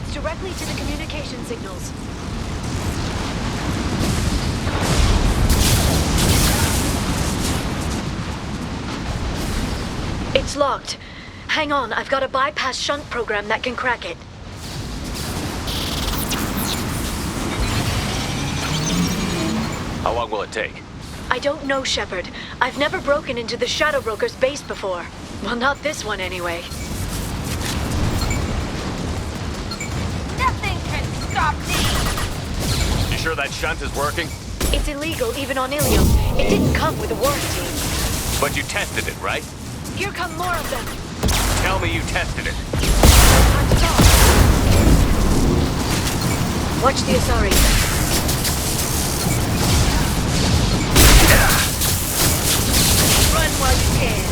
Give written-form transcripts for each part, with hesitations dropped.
leads directly to the communication signals. It's locked. Hang on, I've got a bypass shunt program that can crack it. How long will it take? I don't know, Shepard. I've never broken into the Shadow Broker's base before. Well, not this one anyway. Nothing can stop me! You sure that shunt is working? It's illegal even on Ilium. It didn't come with a warranty. But you tested it, right? Here come more of them. Tell me you tested it. I'm stopped. Watch the Asari. Run while you can.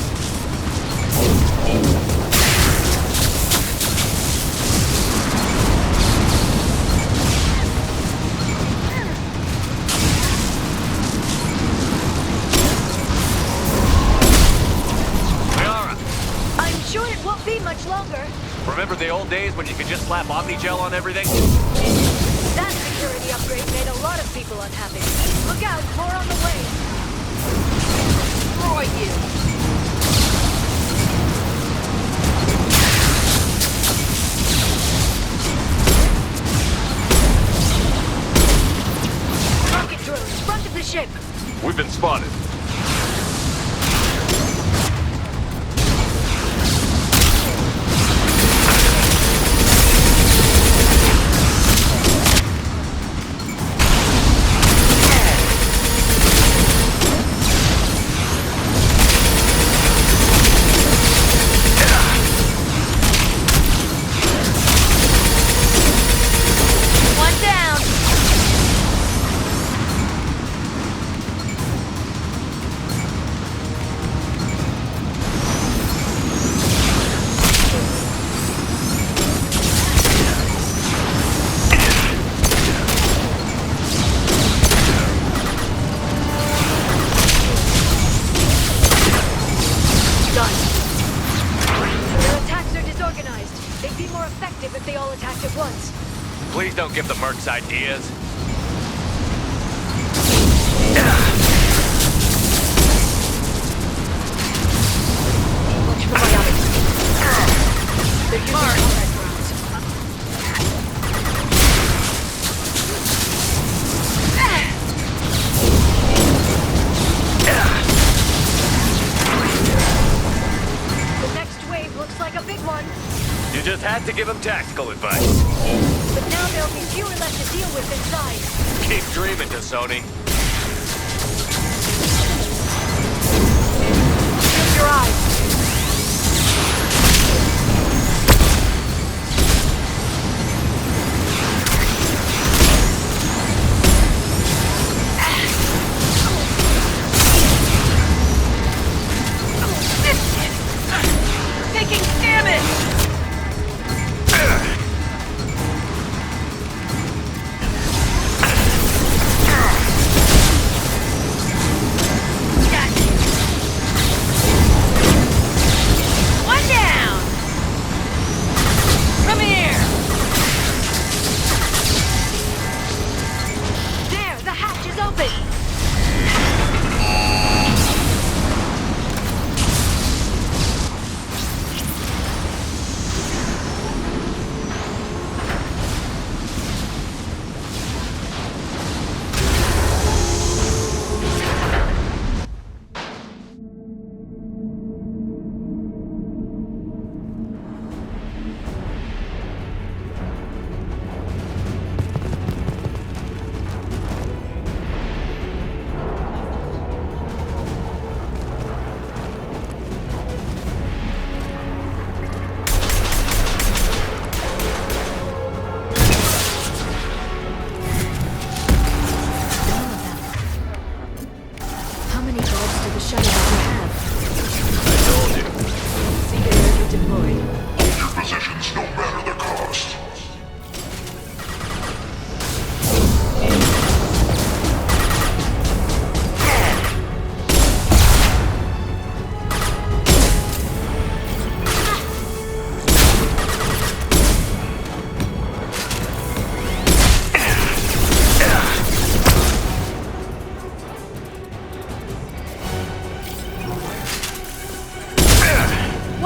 Liara, I'm sure it won't be much longer. remember the old days when you could just slap Omnigel on everything? That security upgrade made a lot of people unhappy. Look out, more on the way. Destroy you. Rocket drones, front of the ship. We've been spotted. One down. Done. Their attacks are disorganized. They'd be more effective if they all attacked at once. Please don't give the mercs ideas. Watch for biotics. They're using combat drones. The next wave looks like a big one. You just had to give him tactical advice. But now there'll be fewer left to deal with inside. Keep dreaming, T'Soni. Shield your eyes. Taking damage. One down. Come here. There, the hatch is open. How many guards do the Shadow Broker have? I told you. See they already deployed. Hold your positions no matter the cost.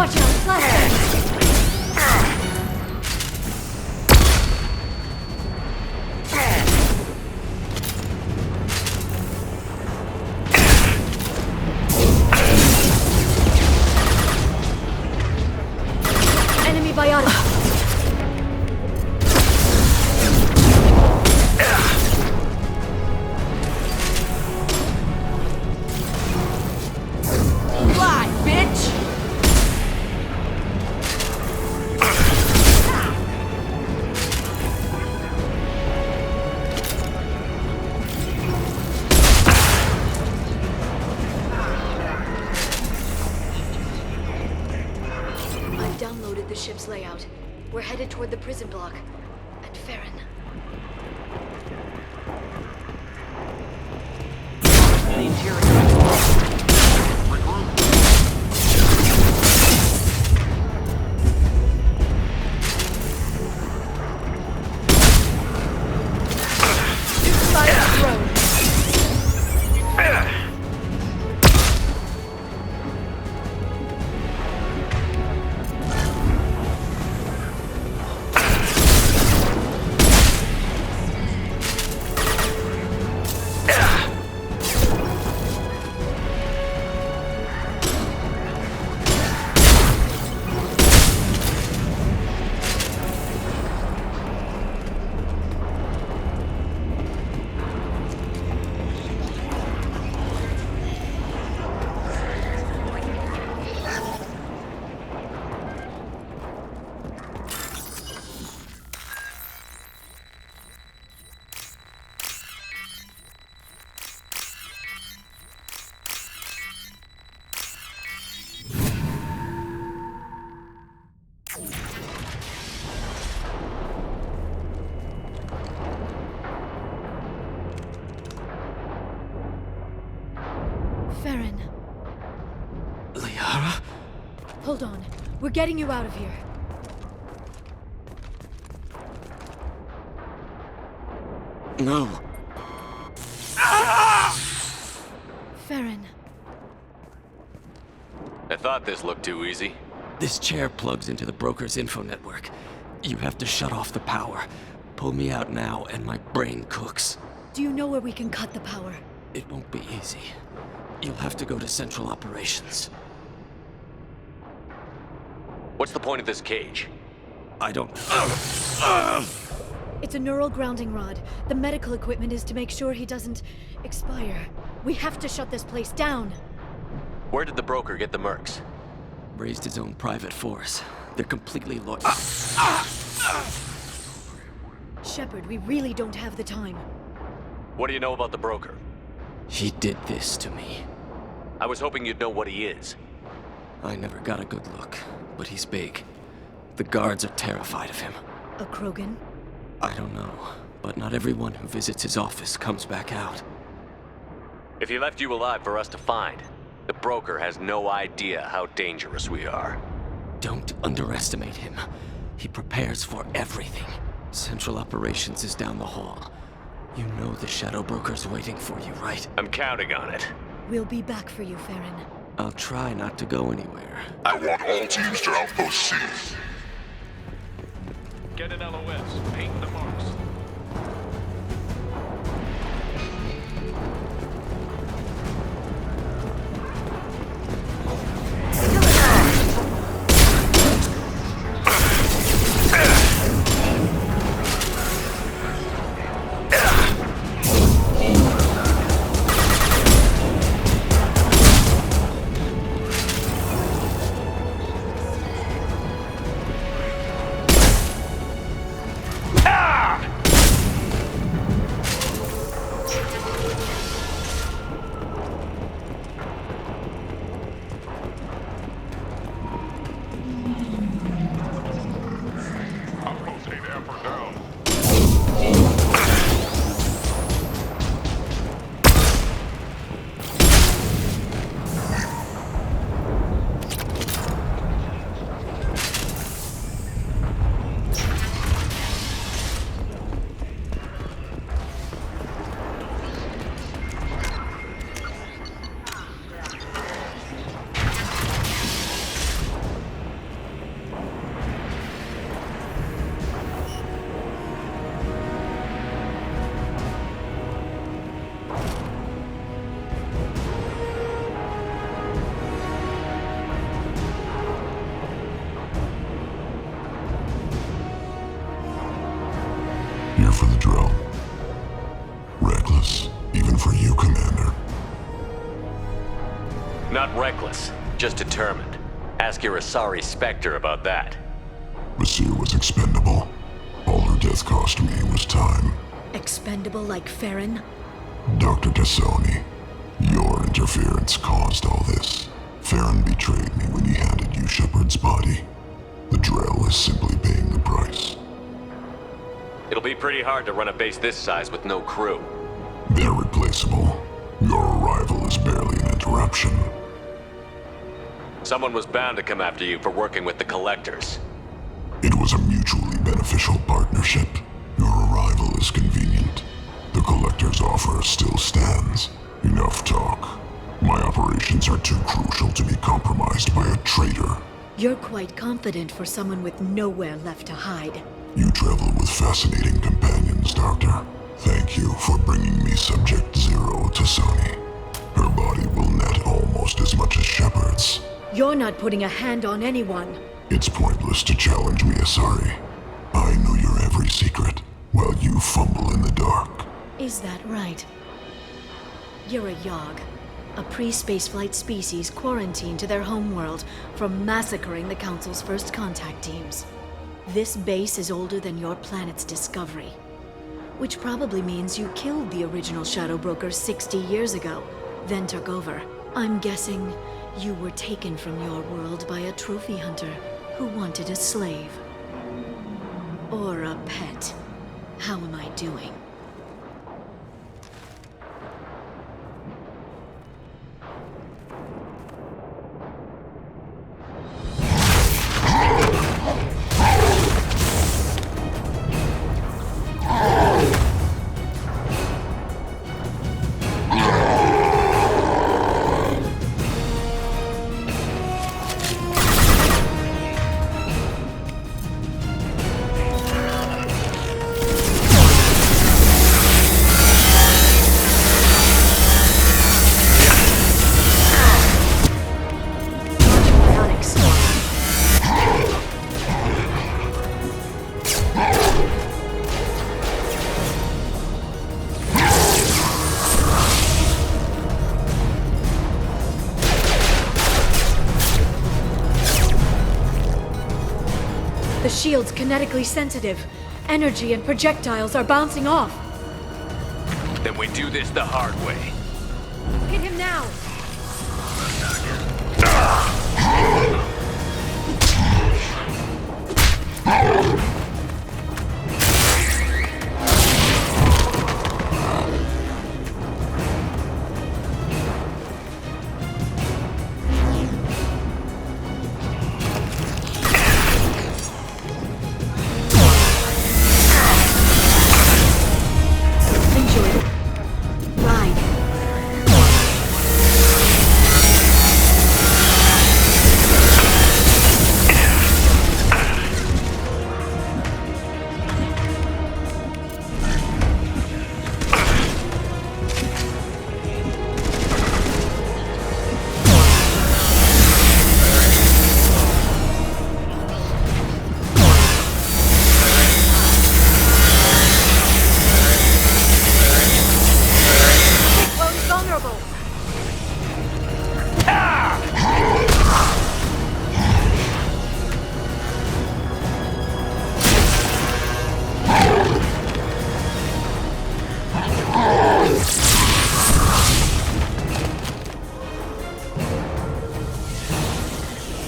Watch out, flashbang! Enemy biotic. Fly, bitch! I've downloaded the ship's layout. We're headed toward the prison block. And Farron. The interior. Silence road. Farron, Liara? hold on. We're getting you out of here. No. Farron. I thought this looked too easy. This chair plugs into the broker's info network. You have to shut off the power. Pull me out now and my brain cooks. Do you know where we can cut the power? It won't be easy. You'll have to go to Central Operations. What's the point of this cage? I don't... It's a neural grounding rod. The medical equipment is to make sure he doesn't expire. We have to shut this place down. Where did the broker get the mercs? Raised his own private force. They're completely loyal. Shepard, we really don't have the time. What do you know about the broker? He did this to me. I was hoping you'd know what he is. I never got a good look, but he's big. The guards are terrified of him. A Krogan? I don't know, but not everyone who visits his office comes back out. If he left you alive for us to find, the broker has no idea how dangerous we are. Don't underestimate him. He prepares for everything. Central Operations is down the hall. You know the Shadow Broker's waiting for you, right? I'm counting on it. We'll be back for you, Farron. I'll try not to go anywhere. I want all teams to Outpost C. Get an LOS. Paint the marks. Not reckless, just determined. Ask your Asari Spectre about that. Basir was expendable. All her death cost me was time. Expendable like Farron? Dr. Tassoni, your interference caused all this. Farron betrayed me when he handed you Shepard's body. The Drell is simply paying the price. It'll be pretty hard to run a base this size with no crew. They're replaceable. Your arrival is barely an interruption. Someone was bound to come after you for working with the Collectors. It was a mutually beneficial partnership. Your arrival is convenient. The Collector's offer still stands. Enough talk. My operations are too crucial to be compromised by a traitor. You're quite confident for someone with nowhere left to hide. You travel with fascinating companions, Doctor. Thank you for bringing me Subject Zero to Sony. Her body will net almost as much as Shepard's. You're not putting a hand on anyone. It's pointless to challenge me, Asari. I know your every secret, while you fumble in the dark. Is that right? You're a Yogg, a pre-spaceflight species quarantined to their homeworld from massacring the Council's first contact teams. This base is older than your planet's discovery, which probably means you killed the original Shadow Broker 60 years ago, then took over. I'm guessing you were taken from your world by a trophy hunter who wanted a slave. Or a pet. How am I doing? The shield's kinetically sensitive. Energy and projectiles are bouncing off. Then we do this the hard way. Hit him now!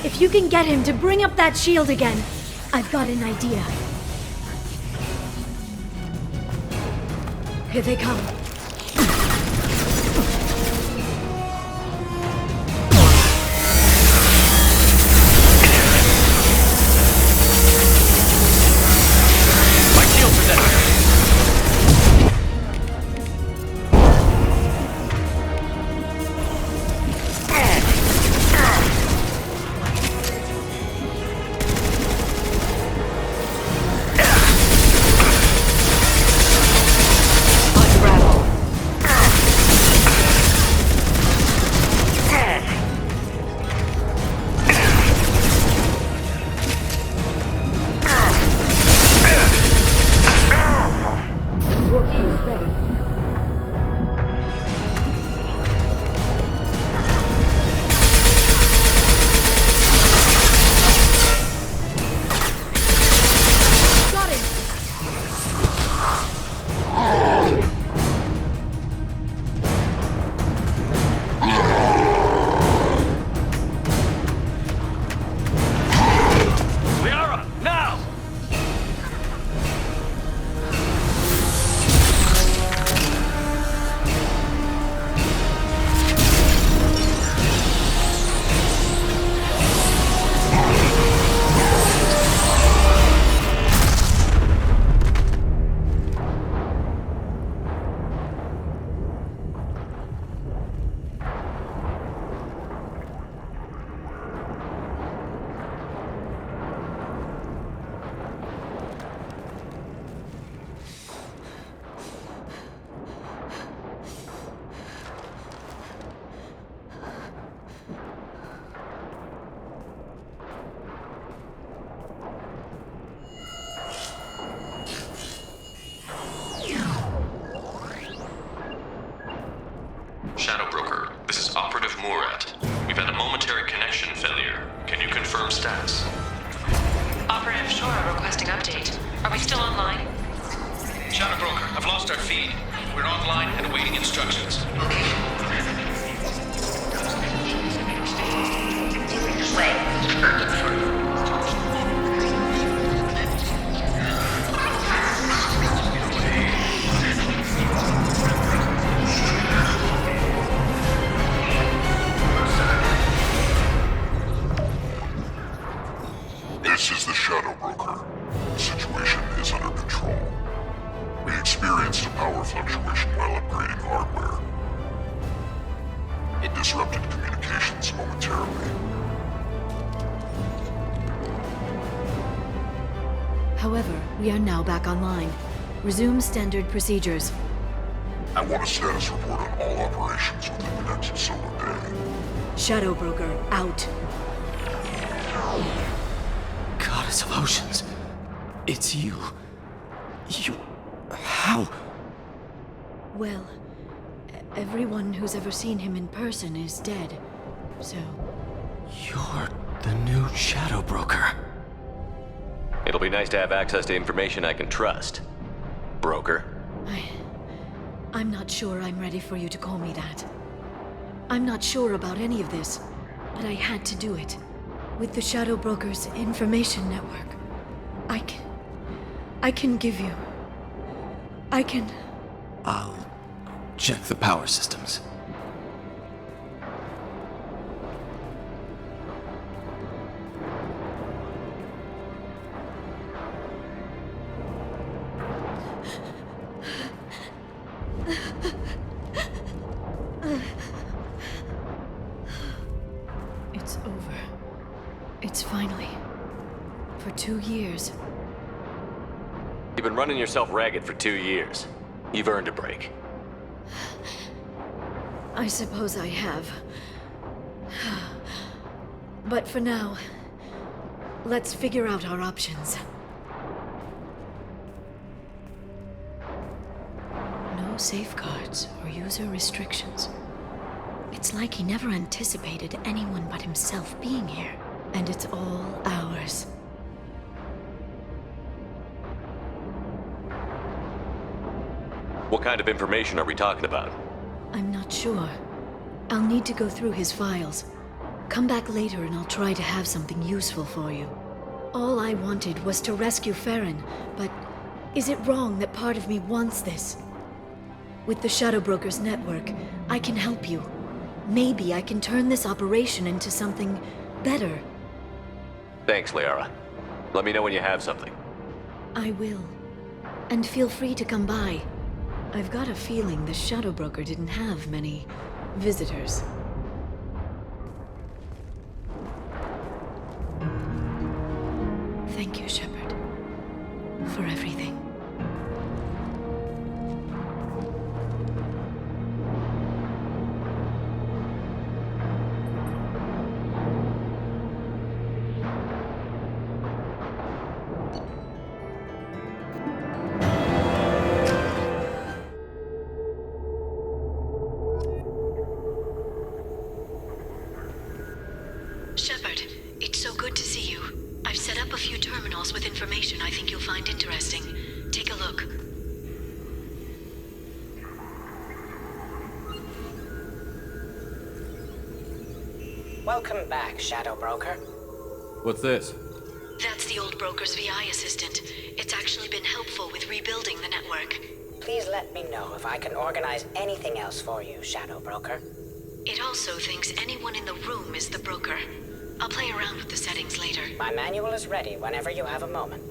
If you can get him to bring up that shield again, I've got an idea. Here they come. My shields are there. Unravel. Requesting update. Are we still online? Shadow Broker, I've lost our feed. We're online and awaiting instructions. This is the Shadow Broker. The situation is under control. We experienced a power fluctuation while upgrading hardware. It disrupted communications momentarily. However, we are now back online. Resume standard procedures. I want a status report on all operations within the next solar day. Shadow Broker, out. Goddess of Oceans. It's you. You... How? Well, everyone who's ever seen him in person is dead. So, You're the new Shadow Broker. It'll be nice to have access to information I can trust. Broker. I'm not sure I'm ready for you to call me that. I'm not sure about any of this, but I had to do it. With the Shadow Broker's information network, I can give you... I'll check the power systems. It's over. It's finally... For 2 years. You've been running yourself ragged for 2 years. You've earned a break. I suppose I have. But for now, let's figure out our options. No safeguards or user restrictions. It's like he never anticipated anyone but himself being here. And it's all ours. What kind of information are we talking about? I'm not sure. I'll need to go through his files. Come back later and I'll try to have something useful for you. All I wanted was to rescue Farron, but is it wrong that part of me wants this? With the Shadow Broker's network, I can help you. Maybe I can turn this operation into something better. Thanks, Liara. Let me know when you have something. I will. And feel free to come by. I've got a feeling the Shadow Broker didn't have many visitors. Thank you, Shepard, for everything. Shepard, it's so good to see you. I've set up a few terminals with information I think you'll find interesting. Take a look. Welcome back, Shadow Broker. What's this? That's the old broker's VI assistant. It's actually been helpful with rebuilding the network. Please let me know if I can organize anything else for you, Shadow Broker. It also thinks anyone in the room is the broker. I'll play around with the settings later. My manual is ready whenever you have a moment.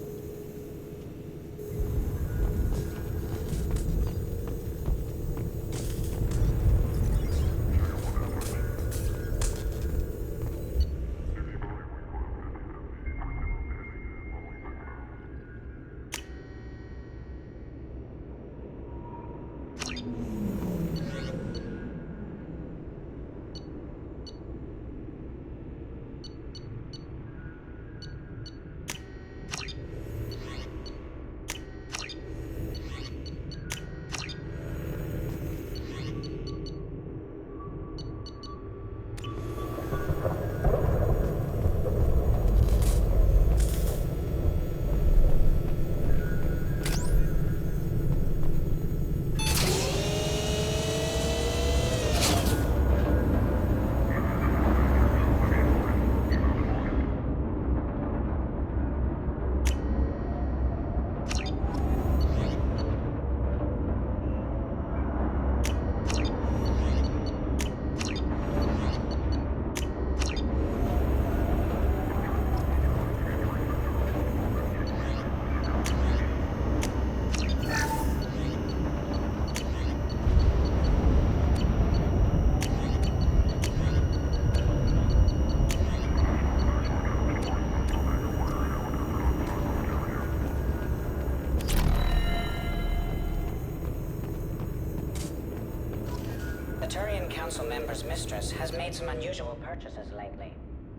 council member's mistress has made some unusual purchases lately.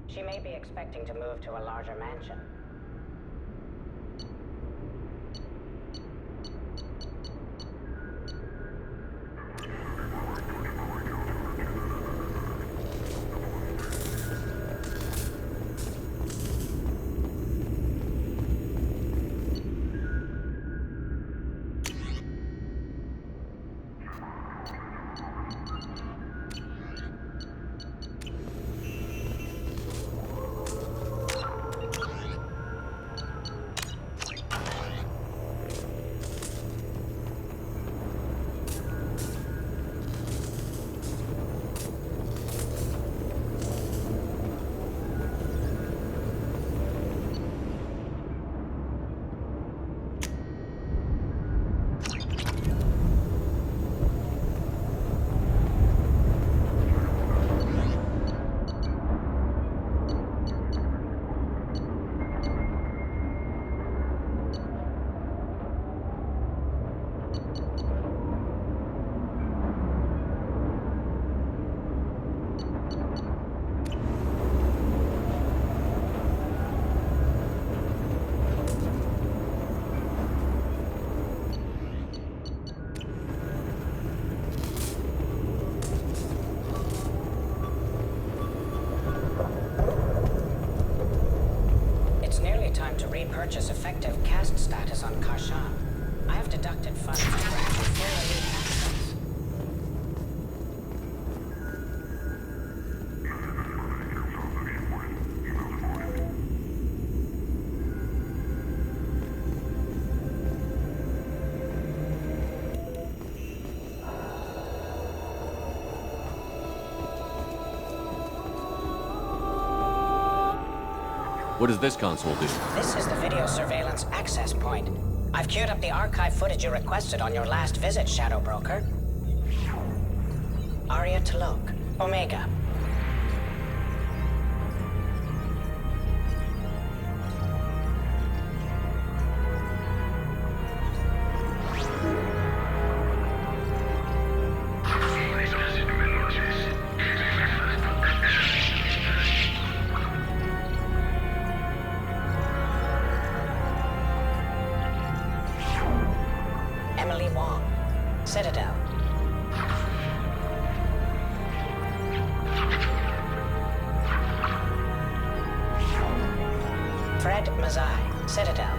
She may be expecting to move to a larger mansion. Purchase effective cast status on Karshan. I have deducted funds for full elite access. What does this console do? This is the video surveillance access point. I've queued up the archive footage you requested on your last visit, Shadow Broker. Arya T'Loak, Omega. Emily Wong, Citadel. Fred Mazai, Citadel.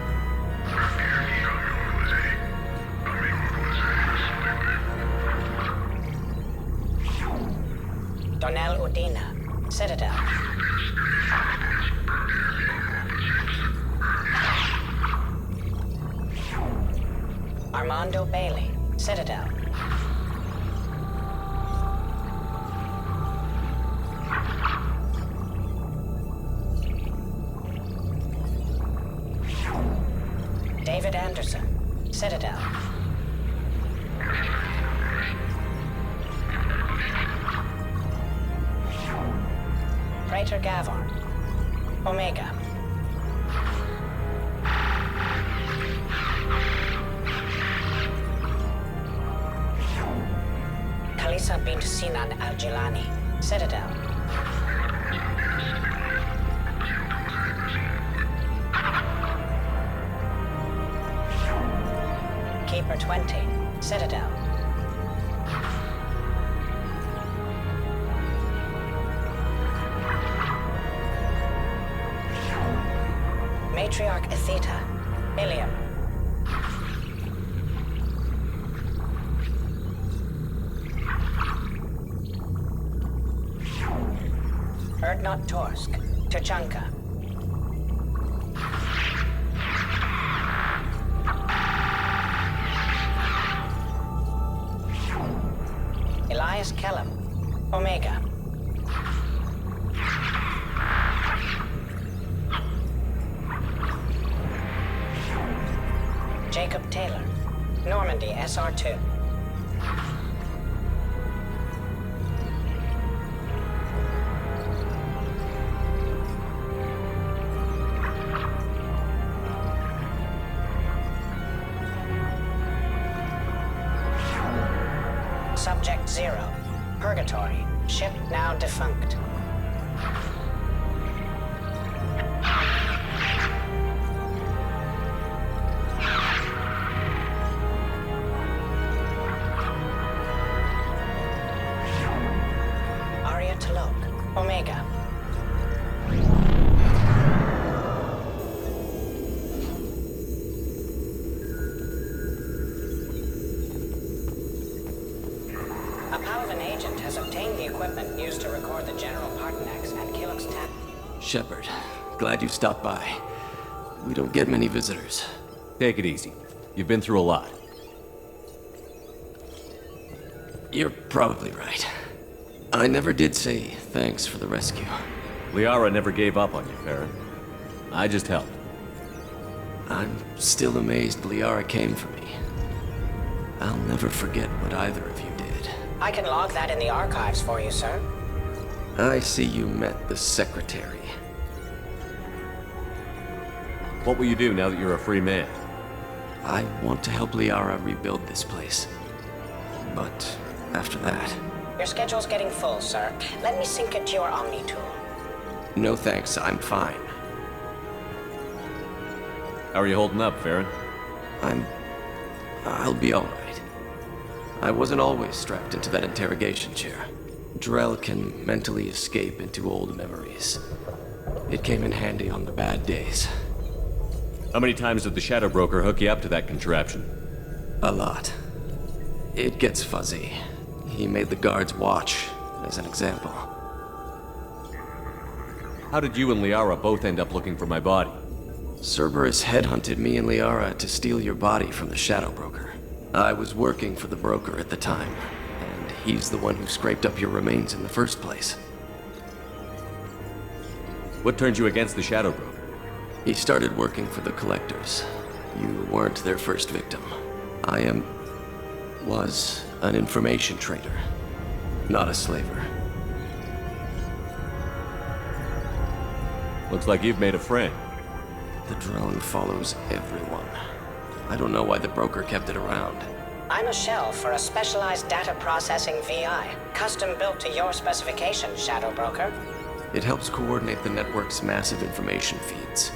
Donnell Udina, Citadel. Armando Bailey, Citadel. David Anderson, Citadel. Praetor Gavon, Omega. Khalisa bint Sinan Al-Jilani, Citadel. Keeper 20, Citadel. Matriarch Atheta, Ilium. Erdnot Torsk, Tuchanka. Elias Kellum, Omega. Jacob Taylor, Normandy SR2. Subject 0, Purgatory. Ship now defunct. Aria T'Loak. Omega. A Palvan agent has obtained the equipment used to record the General Partenax and Killick's tap. Shepard, glad you stopped by. We don't get many visitors. Take it easy. You've been through a lot. You're probably right. I never did say thanks for the rescue. Liara never gave up on you, Farron. I just helped. I'm still amazed Liara came for me. I'll never forget what either of you did. I can log that in the archives for you, sir. I see you met the Secretary. What will you do now that you're a free man? I want to help Liara rebuild this place. But after that... Your schedule's getting full, sir. Let me sync it to your Omni tool. No thanks, I'm fine. How are you holding up, Farron? I'll be alright. I wasn't always strapped into that interrogation chair. Drell can mentally escape into old memories. It came in handy on the bad days. How many times did the Shadow Broker hook you up to that contraption? A lot. It gets fuzzy. He made the guards watch, as an example. How did you and Liara both end up looking for my body? Cerberus headhunted me and Liara to steal your body from the Shadow Broker. I was working for the broker at the time, and he's the one who scraped up your remains in the first place. What turned you against the Shadow Broker? He started working for the Collectors. You weren't their first victim. I was an information trader, not a slaver. Looks like you've made a friend. The drone follows everyone. I don't know why the broker kept it around. I'm a shell for a specialized data processing VI, custom built to your specifications, Shadow Broker. It helps coordinate the network's massive information feeds,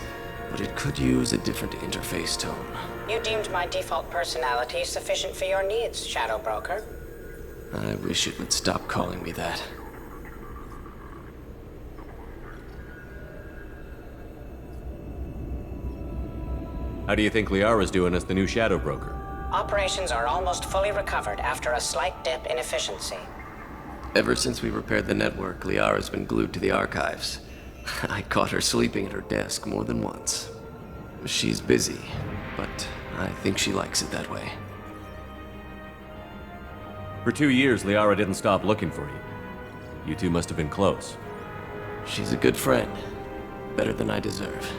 but it could use a different interface tone. You deemed my default personality sufficient for your needs, Shadow Broker. I wish it would stop calling me that. How do you think Liara's doing as the new Shadow Broker? Operations are almost fully recovered after a slight dip in efficiency. Ever since we repaired the network, Liara's been glued to the archives. I caught her sleeping at her desk more than once. She's busy, but I think she likes it that way. For 2 years, Liara didn't stop looking for you. You two must have been close. She's a good friend. Better than I deserve.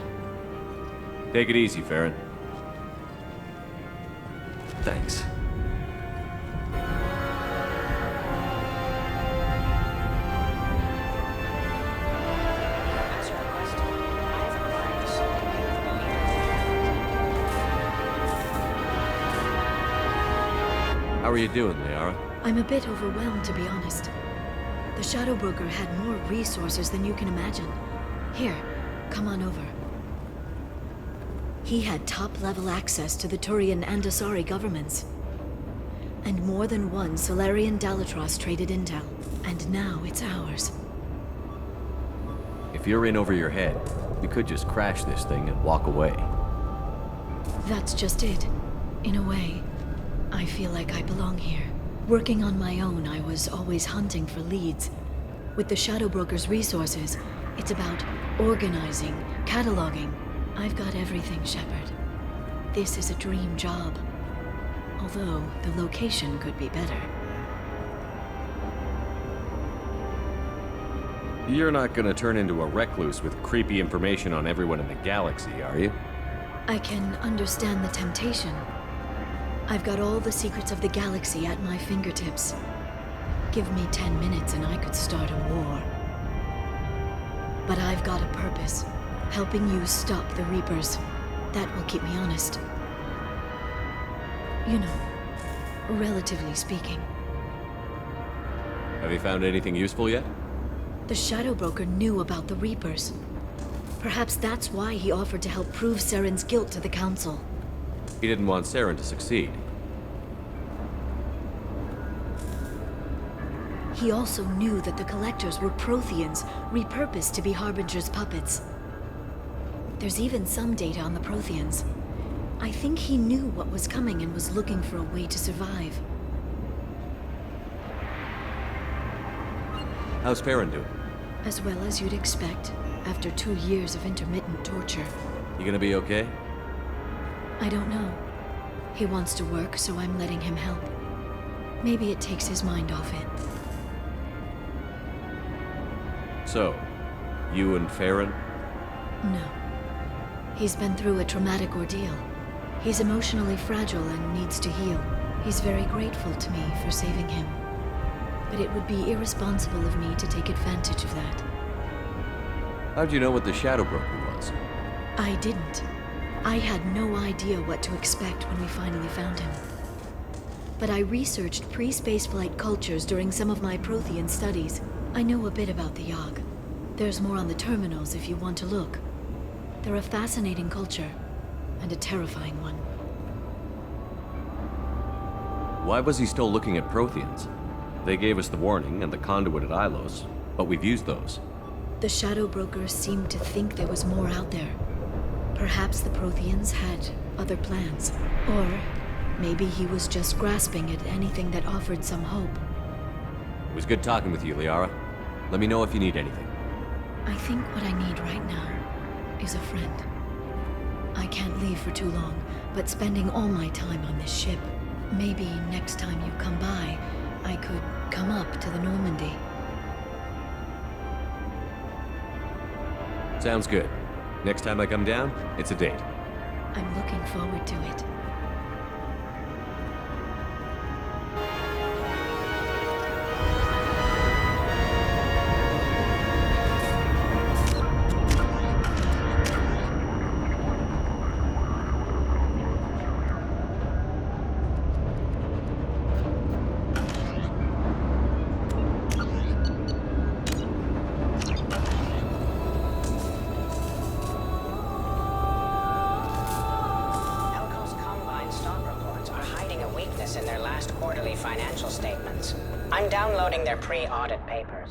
Take it easy, Farron. Thanks. As requested, I have acquired the soul of How are you doing, Liara? I'm a bit overwhelmed, to be honest. The Shadow Broker had more resources than you can imagine. Here, come on over. He had top-level access to the Turian and Asari governments. And more than one Solarian Dalatros traded intel. And now it's ours. If you're in over your head, we could just crash this thing and walk away. That's just it. In a way, I feel like I belong here. Working on my own, I was always hunting for leads. With the Shadow Broker's resources, it's about organizing, cataloging. I've got everything, Shepard. This is a dream job. Although, the location could be better. You're not gonna turn into a recluse with creepy information on everyone in the galaxy, are you? I can understand the temptation. I've got all the secrets of the galaxy at my fingertips. Give me 10 minutes and I could start a war. But I've got a purpose. Helping you stop the Reapers. That will keep me honest. You know, relatively speaking. Have you found anything useful yet? The Shadow Broker knew about the Reapers. Perhaps that's why he offered to help prove Saren's guilt to the Council. He didn't want Saren to succeed. He also knew that the Collectors were Protheans, repurposed to be Harbinger's puppets. There's even some data on the Protheans. I think he knew what was coming and was looking for a way to survive. How's Farron doing? As well as you'd expect, after 2 years of intermittent torture. You gonna be okay? I don't know. He wants to work, so I'm letting him help. Maybe it takes his mind off it. So, you and Farron? No. He's been through a traumatic ordeal. He's emotionally fragile and needs to heal. He's very grateful to me for saving him. But it would be irresponsible of me to take advantage of that. How'd you know what the Shadow Broker was? I didn't. I had no idea what to expect when we finally found him. But I researched pre-spaceflight cultures during some of my Prothean studies. I know a bit about the Yogg. There's more on the terminals if you want to look. They're a fascinating culture, and a terrifying one. Why was he still looking at Protheans? They gave us the warning and the conduit at Ilos, but we've used those. The Shadow Brokers seemed to think there was more out there. Perhaps the Protheans had other plans. Or maybe he was just grasping at anything that offered some hope. It was good talking with you, Liara. Let me know if you need anything. I think what I need right now is a friend. I can't leave for too long, but spending all my time on this ship. Maybe next time you come by, I could come up to the Normandy. Sounds good. Next time I come down, it's a date. I'm looking forward to it. Elko's Combine stock reports are hiding a weakness in their last quarterly financial statements. I'm downloading their pre-audit papers.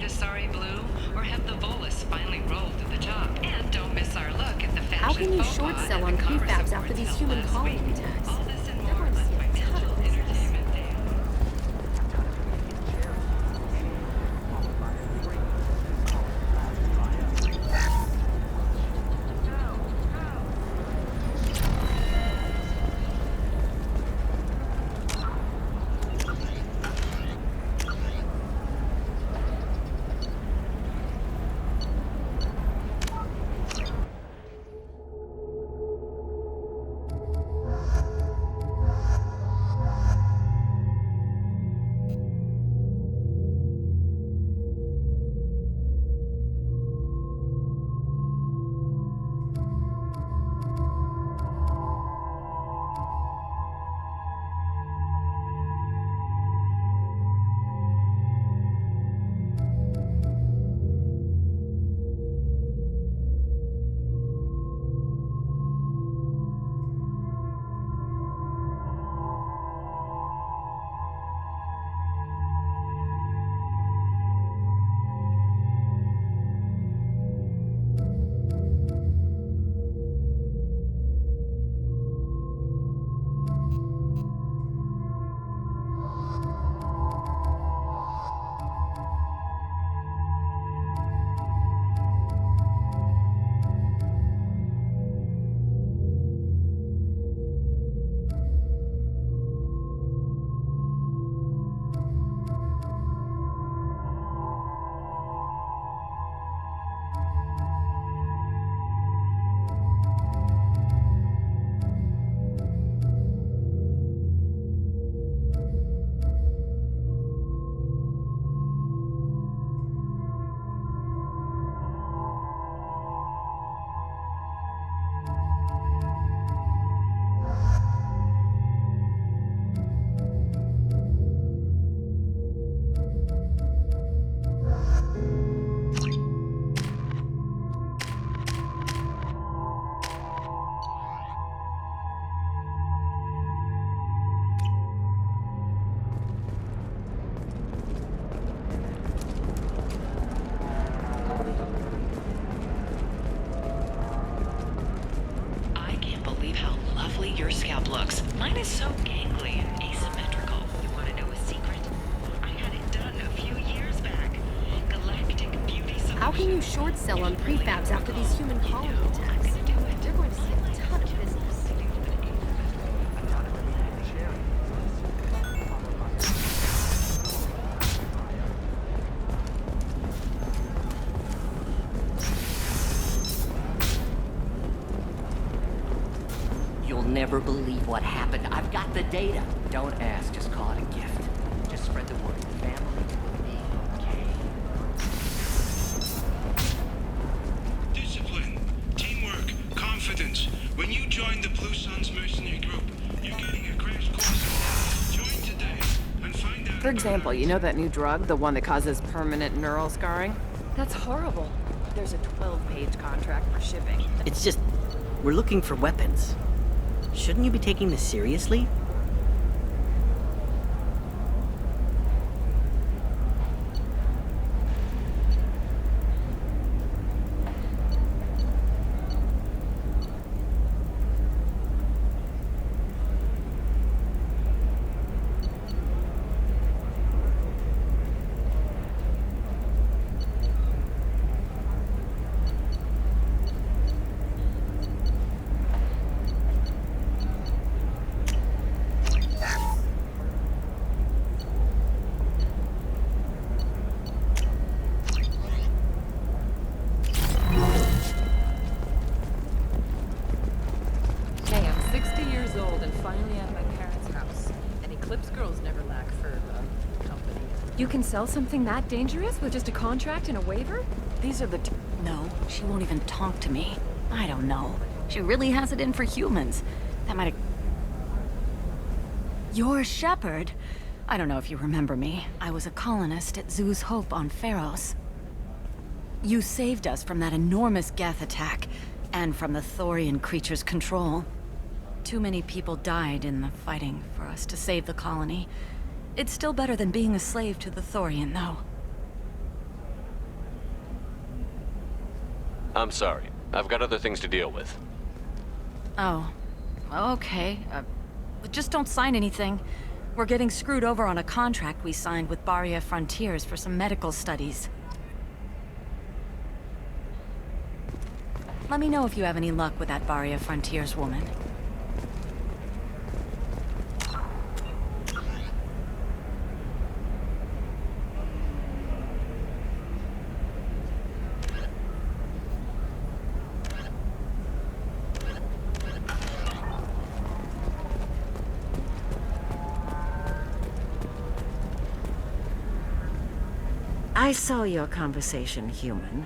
Asari Blue, or have the Volus finally roll to the top? And don't miss our look at the fashion How can you faux short pas sell at on the Congress prefabs Awards after these held human last colony week? attacks? All this and They're more going to on see a ton Financial of business. Entertainment Day. I can't believe how lovely your scalp looks. Mine is so gangly and asymmetrical. You want to know a secret? I had it done a few years back. Galactic Beauty Solutions. How can you short sell on prefabs after these human colony attacks? They're going to see a ton of business. You'll never believe what happened. I've got the data. Don't ask, just call it a gift. Just spread the word. Family will be okay. Discipline, teamwork, confidence. When you join the Blue Suns mercenary group, you're getting a crash course in that. Join today and find out. For example, you know that new drug, the one that causes permanent neural scarring? That's horrible. There's a 12-page contract for shipping. It's just, we're looking for weapons. Shouldn't you be taking this seriously? You can sell something that dangerous with just a contract and a waiver? These are the No, she won't even talk to me. I don't know. She really has it in for humans. That might have... You're Shepard. I don't know if you remember me. I was a colonist at Zoo's Hope on Pharos. You saved us from that enormous Geth attack, and from the Thorian creature's control. Too many people died in the fighting for us to save the colony. It's still better than being a slave to the Thorian, though. I'm sorry. I've got other things to deal with. Oh. Okay. But just don't sign anything. We're getting screwed over on a contract we signed with Barria Frontiers for some medical studies. Let me know if you have any luck with that Barria Frontiers woman. I saw your conversation, human.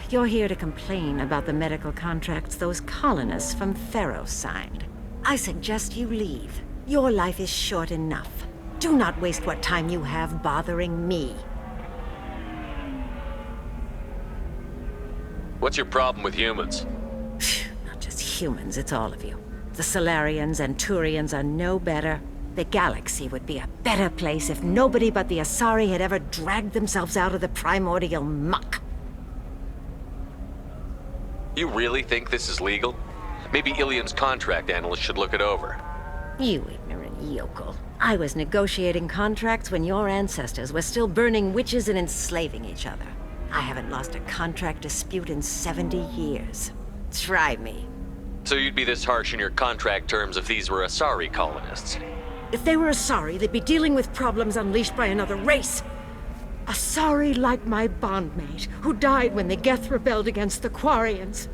You're here to complain about the medical contracts those colonists from Theros signed. I suggest you leave. Your life is short enough. Do not waste what time you have bothering me. What's your problem with humans? Not just humans, it's all of you. The Solarians and Turians are no better. The galaxy would be a better place if nobody but the Asari had ever dragged themselves out of the primordial muck. You really think this is legal? Maybe Ilian's contract analyst should look it over. You ignorant yokel. I was negotiating contracts when your ancestors were still burning witches and enslaving each other. I haven't lost a contract dispute in 70 years. Try me. So you'd be this harsh in your contract terms if these were Asari colonists? If they were Asari, they'd be dealing with problems unleashed by another race. Asari like my bondmate, who died when the Geth rebelled against the Quarians.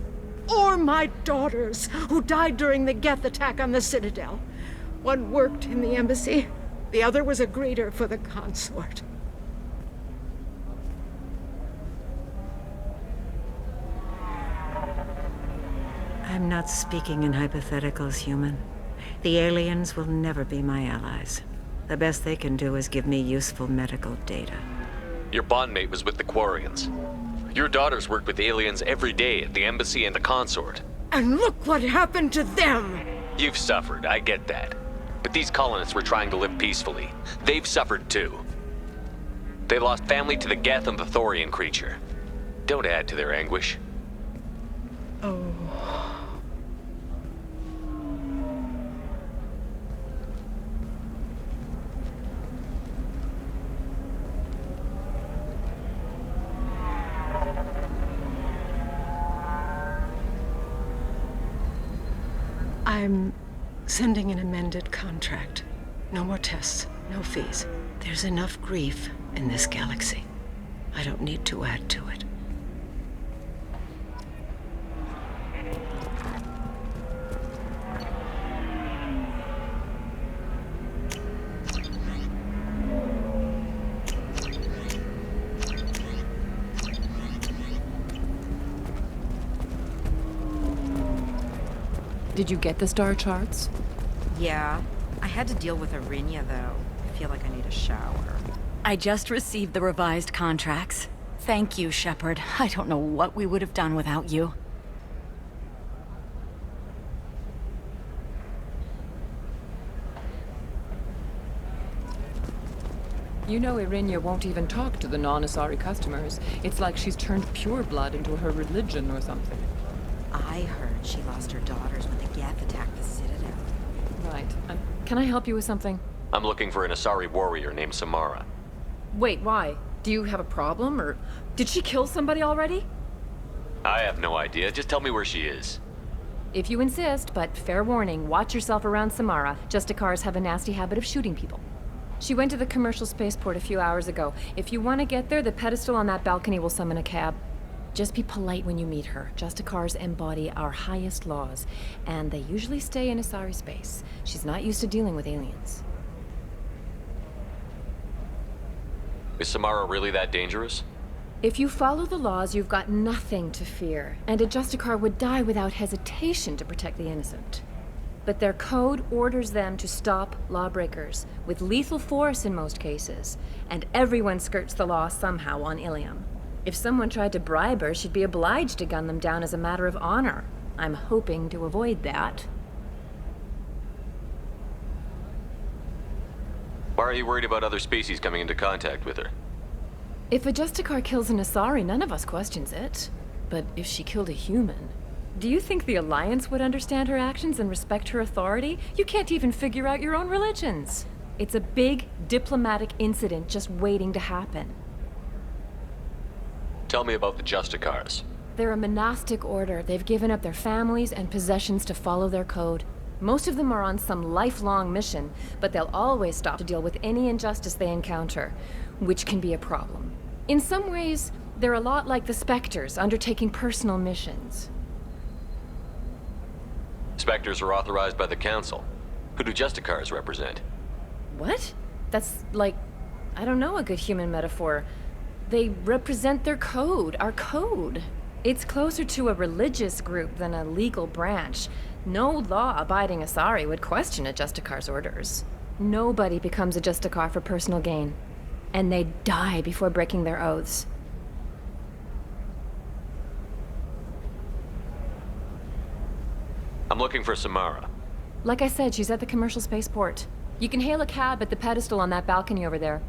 Or my daughters, who died during the Geth attack on the Citadel. One worked in the embassy, the other was a greeter for the consort. I'm not speaking in hypotheticals, human. The aliens will never be my allies. The best they can do is give me useful medical data. Your bondmate was with the Quarians. Your daughters worked with aliens every day at the embassy and the consort. And look what happened to them! You've suffered, I get that. But these colonists were trying to live peacefully. They've suffered too. They lost family to the Geth and the Thorian creature. Don't add to their anguish. Oh. I'm sending an amended contract. No more tests, no fees. There's enough grief in this galaxy. I don't need to add to it. Did you get the star charts? Yeah. I had to deal with Arinia, though. I feel like I need a shower. I just received the revised contracts. Thank you, Shepard. I don't know what we would have done without you. You know Irinia won't even talk to the non-Asari customers. It's like she's turned pure blood into her religion or something. I heard she lost her daughters when the Geth attacked the Citadel. Right. Can I help you with something? I'm looking for an Asari warrior named Samara. Wait, why? Do you have a problem, or did she kill somebody already? I have no idea. Just tell me where she is. If you insist, but fair warning, watch yourself around Samara. Justicars have a nasty habit of shooting people. She went to the commercial spaceport a few hours ago. If you want to get there, the pedestal on that balcony will summon a cab. Just be polite when you meet her. Justicars embody our highest laws, and they usually stay in Asari space. She's not used to dealing with aliens. Is Samara really that dangerous? If you follow the laws, you've got nothing to fear, and a Justicar would die without hesitation to protect the innocent. But their code orders them to stop lawbreakers, with lethal force in most cases, and everyone skirts the law somehow on Ilium. If someone tried to bribe her, she'd be obliged to gun them down as a matter of honor. I'm hoping to avoid that. Why are you worried about other species coming into contact with her? If a Justicar kills an Asari, none of us questions it. But if she killed a human, do you think the Alliance would understand her actions and respect her authority? You can't even figure out your own religions. It's a big diplomatic incident just waiting to happen. Tell me about the Justicars. They're a monastic order. They've given up their families and possessions to follow their code. Most of them are on some lifelong mission, but they'll always stop to deal with any injustice they encounter, which can be a problem. In some ways, they're a lot like the Spectres, undertaking personal missions. Spectres are authorized by the Council. Who do Justicars represent? What? That's like, I don't know, a good human metaphor. They represent their code, our code. It's closer to a religious group than a legal branch. No law-abiding Asari would question a Justicar's orders. Nobody becomes a Justicar for personal gain. And they die before breaking their oaths. I'm looking for Samara. Like I said, she's at the commercial spaceport. You can hail a cab at the pedestal on that balcony over there.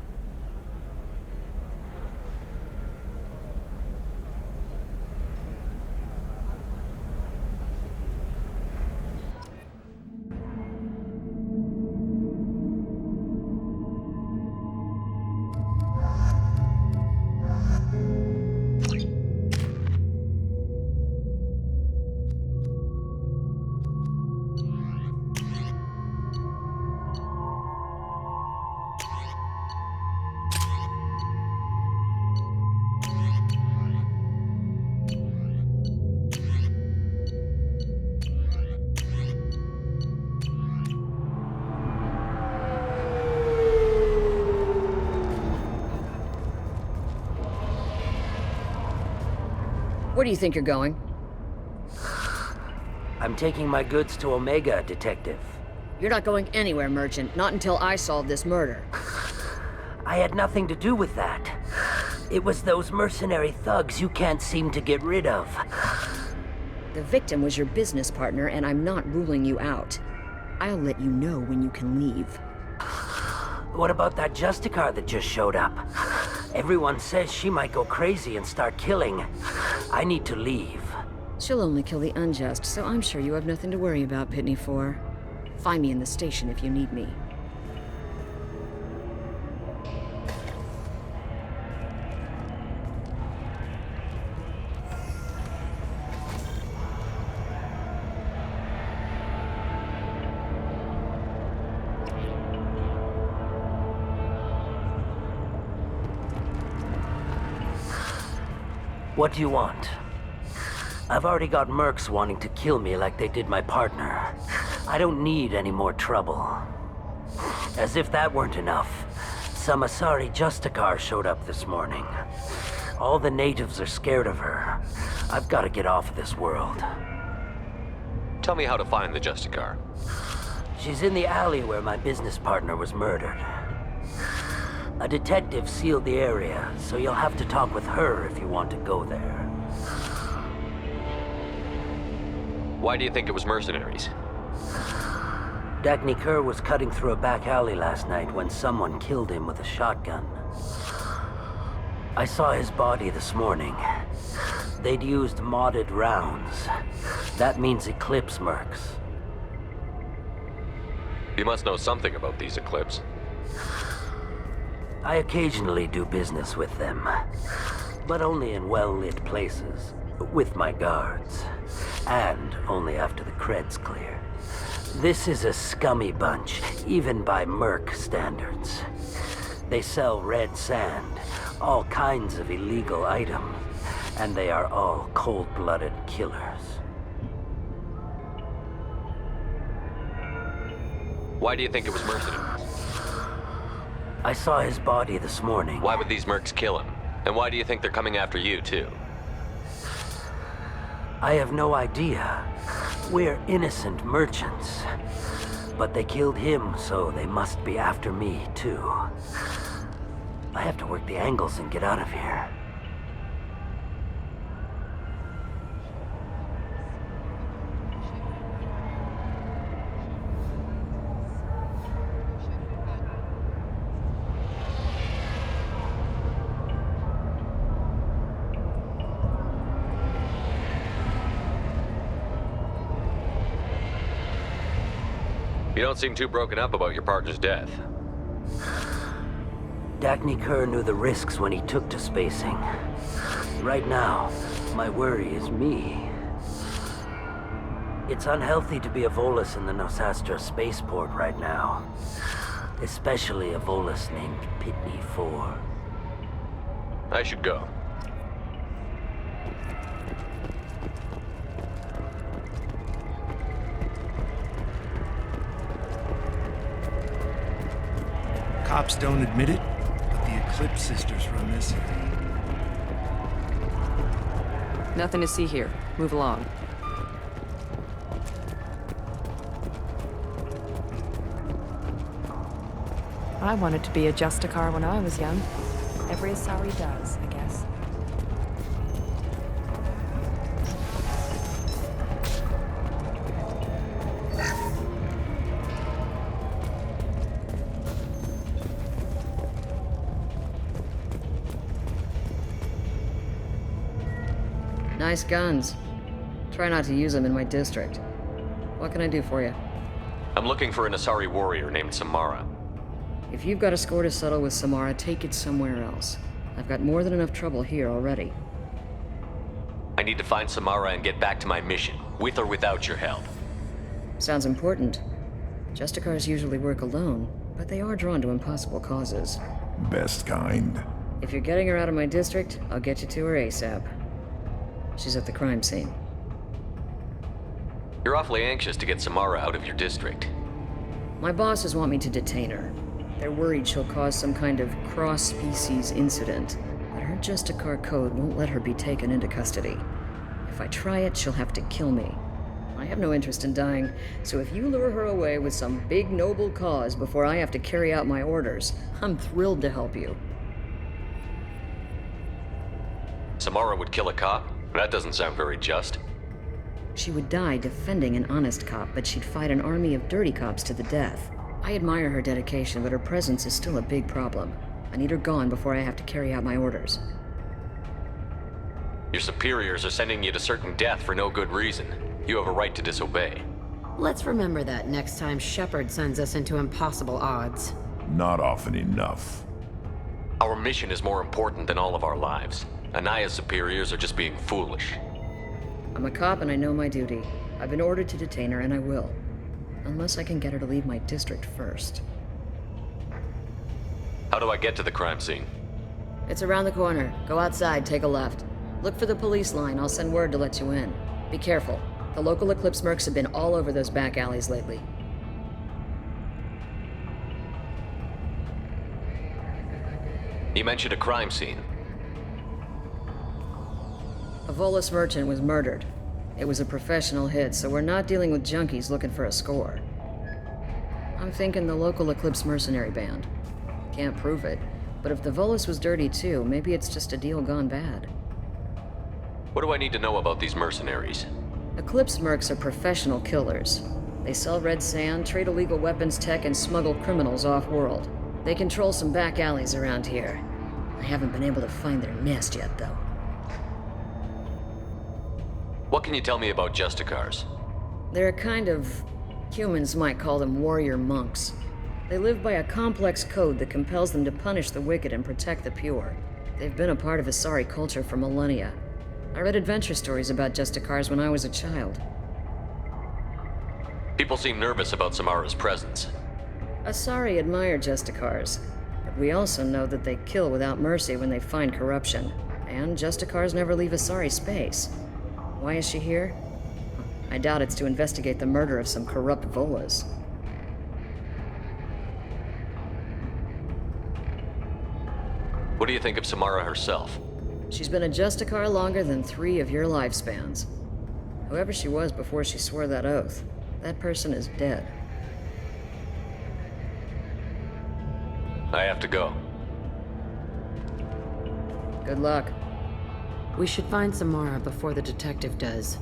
Where do you think you're going? I'm taking my goods to Omega, Detective. You're not going anywhere, Merchant. Not until I solve this murder. I had nothing to do with that. It was those mercenary thugs you can't seem to get rid of. The victim was your business partner, and I'm not ruling you out. I'll let you know when you can leave. What about that Justicar that just showed up? Everyone says she might go crazy and start killing. I need to leave. She'll only kill the unjust, so I'm sure you have nothing to worry about, Pitney 4. Find me in the station if you need me. What do you want? I've already got mercs wanting to kill me like they did my partner. I don't need any more trouble. As if that weren't enough, some Asari Justicar showed up this morning. All the natives are scared of her. I've got to get off of this world. Tell me how to find the Justicar. She's in the alley where my business partner was murdered. A detective sealed the area, so you'll have to talk with her if you want to go there. Why do you think it was mercenaries? Dagny Kerr was cutting through a back alley last night when someone killed him with a shotgun. I saw his body this morning. They'd used modded rounds. That means Eclipse mercs. You must know something about these Eclipse. I occasionally do business with them, but only in well-lit places, with my guards, and only after the cred's clear. This is a scummy bunch, even by merc standards. They sell red sand, all kinds of illegal items, and they are all cold-blooded killers. Why do you think it was mercenaries? I saw his body this morning. Why would these mercs kill him? And why do you think they're coming after you, too? I have no idea. We're innocent merchants. But they killed him, so they must be after me, too. I have to work the angles and get out of here. You don't seem too broken up about your partner's death. Dagny Kerr knew the risks when he took to spacing. Right now, my worry is me. It's unhealthy to be a Volus in the Nosastra spaceport right now. Especially a Volus named Pitney 4. I should go. Cops don't admit it, but the Eclipse sisters run this area. Nothing to see here. Move along. I wanted to be a Justicar when I was young. Every Asari does, I guess. Nice guns. Try not to use them in my district. What can I do for you? I'm looking for an Asari warrior named Samara. If you've got a score to settle with Samara, take it somewhere else. I've got more than enough trouble here already. I need to find Samara and get back to my mission, with or without your help. Sounds important. Justicars usually work alone, but they are drawn to impossible causes. Best kind. If you're getting her out of my district, I'll get you to her ASAP. She's at the crime scene. You're awfully anxious to get Samara out of your district. My bosses want me to detain her. They're worried she'll cause some kind of cross-species incident, but her Justicar code won't let her be taken into custody. If I try it, she'll have to kill me. I have no interest in dying, so if you lure her away with some big noble cause before I have to carry out my orders, I'm thrilled to help you. Samara would kill a cop? That doesn't sound very just. She would die defending an honest cop, but she'd fight an army of dirty cops to the death. I admire her dedication, but her presence is still a big problem. I need her gone before I have to carry out my orders. Your superiors are sending you to certain death for no good reason. You have a right to disobey. Let's remember that next time Shepard sends us into impossible odds. Not often enough. Our mission is more important than all of our lives. Anaya's superiors are just being foolish. I'm a cop and I know my duty. I've been ordered to detain her and I will. Unless I can get her to leave my district first. How do I get to the crime scene? It's around the corner. Go outside, take a left. Look for the police line. I'll send word to let you in. Be careful. The local Eclipse mercs have been all over those back alleys lately. You mentioned a crime scene. A Volus merchant was murdered. It was a professional hit, so we're not dealing with junkies looking for a score. I'm thinking the local Eclipse mercenary band. Can't prove it, but if the Volus was dirty too, maybe it's just a deal gone bad. What do I need to know about these mercenaries? Eclipse mercs are professional killers. They sell red sand, trade illegal weapons tech, and smuggle criminals off-world. They control some back alleys around here. I haven't been able to find their nest yet, though. What can you tell me about Justicars? They're a kind of... humans might call them warrior monks. They live by a complex code that compels them to punish the wicked and protect the pure. They've been a part of Asari culture for millennia. I read adventure stories about Justicars when I was a child. People seem nervous about Samara's presence. Asari admire Justicars, but we also know that they kill without mercy when they find corruption. And Justicars never leave Asari space. Why is she here? I doubt it's to investigate the murder of some corrupt Volus. What do you think of Samara herself? She's been a Justicar longer than 3 of your lifespans. Whoever she was before she swore that oath, that person is dead. I have to go. Good luck. We should find Samara before the detective does.